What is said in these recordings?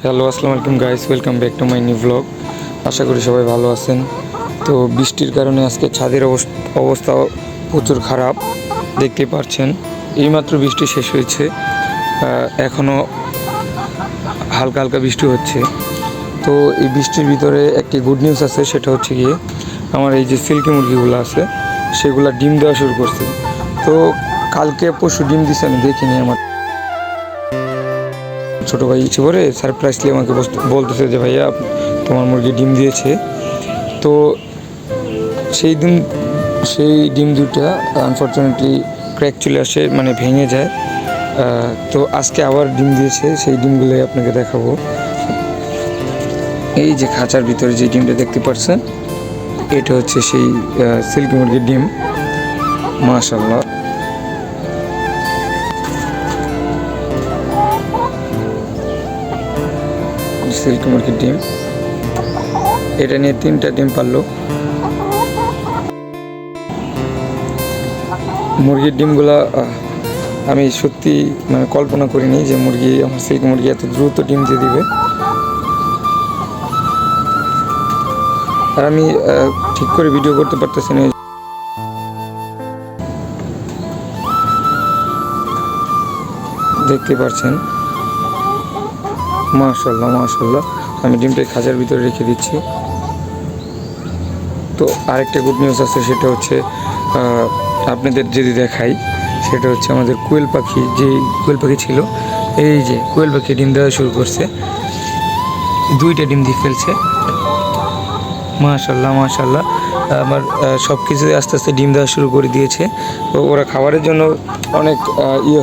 Hello, আসসালামু আলাইকুম guys, welcome back to my new blog. আশা করি সবাই ভালো আছেন। তো বৃষ্টির কারণে আজকে ছাদের অবস্থা প্রচুর খারাপ, দেখতে পাচ্ছেন। এইমাত্র বৃষ্টি শেষ হয়েছে, এখনও হালকা হালকা বৃষ্টি হচ্ছে। তো এই বৃষ্টির ভিতরে একটি গুড নিউজ আছে, সেটা হচ্ছে গিয়ে আমার এই যে সিল্কি মুরগিগুলো আছে সেগুলো ডিম দেওয়া শুরু করছে। তো কালকে পরশু ডিম দিছে, আমি দেখিনি। আমার ছোটো ভাই ইচ্ছে করে সারপ্রাইজলি আমাকে বলতেছে যে ভাইয়া তোমার মুরগি ডিম দিয়েছে। তো সেই ডিম দুটা আনফর্চুনেটলি ক্র্যাক চলে আসে, মানে ভেঙে যায়। তো আজকে আবার ডিম দিয়েছে, সেই ডিমগুলোই আপনাকে দেখাবো। এই যে খাঁচার ভিতরে যে ডিমটা দেখতে পাচ্ছেন, এটা হচ্ছে সেই সিল্কি মুরগির ডিম। মাশাআল্লাহ, সিল্কি মুরগির ডিম। এটা নিয়ে 3টা ডিম পারলো। মুরগির ডিমগুলা আমি সত্যি মানে কল্পনা করিনি যে আমার সিল্কি মুরগি এত দ্রুত ডিম দিয়ে দিবে। আর আমি ঠিক করে ভিডিও করতে পারতেছি না। দেখতে পাচ্ছেন, মাশাআল্লাহ মাশাআল্লাহ। আমি ডিমটাই খাঁচার ভিতরে রেখে দিচ্ছি। তো আরেকটা গুড নিউজ আছে, সেটা হচ্ছে আপনাদের যদি দেখাই, সেটা হচ্ছে আমাদের কোয়েল পাখি, যে কোয়েল পাখি ছিল, এই যে কোয়েল পাখি ডিম দেওয়া শুরু করছে। 2টা ডিম দিয়ে ফেলছে। মাশাআল্লাহ মাশাআল্লাহ। আমার সব কিছুই আস্তে আস্তে ডিম দেওয়া শুরু করে দিয়েছে। তো ওরা খাবারের জন্য অনেক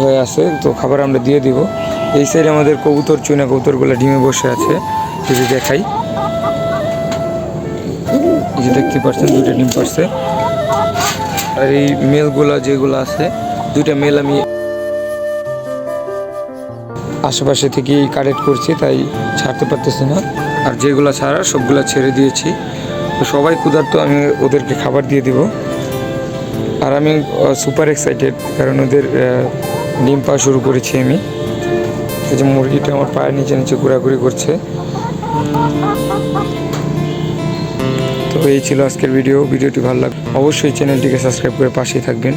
হয়ে আছে, তো খাবার আমরা দিয়ে দিব। এই সাইডে আমাদের কবুতর, চুনা কবুতরগুলো ডিমে বসে আছে, যদি দেখাই। এই যে দেখতে পাচ্ছেন, 2টা ডিম পারছে। আর এই মেলগুলা যেগুলো আছে, 2টা মেল আমি আশেপাশে থেকেই কালেক্ট করছি, তাই ছাড়তে পারতেছি না। আর যেগুলো ছাড়া সবগুলো ছেড়ে দিয়েছি। তো সবাই ক্ষুধার্ত, আমি ওদেরকে খাবার দিয়ে দিব। আর আমি সুপার এক্সাইটেড, কারণ ওদের ডিম পাওয়া শুরু করেছি আমি। এই যে মুরগিটা আমার পায়ের নিচে নিচে ঘোরাঘুরি করছে। তো এই ছিল আজকের ভিডিওটি ভালো লাগবে অবশ্যই চ্যানেলটিকে সাবস্ক্রাইব করে পাশেই থাকবেন।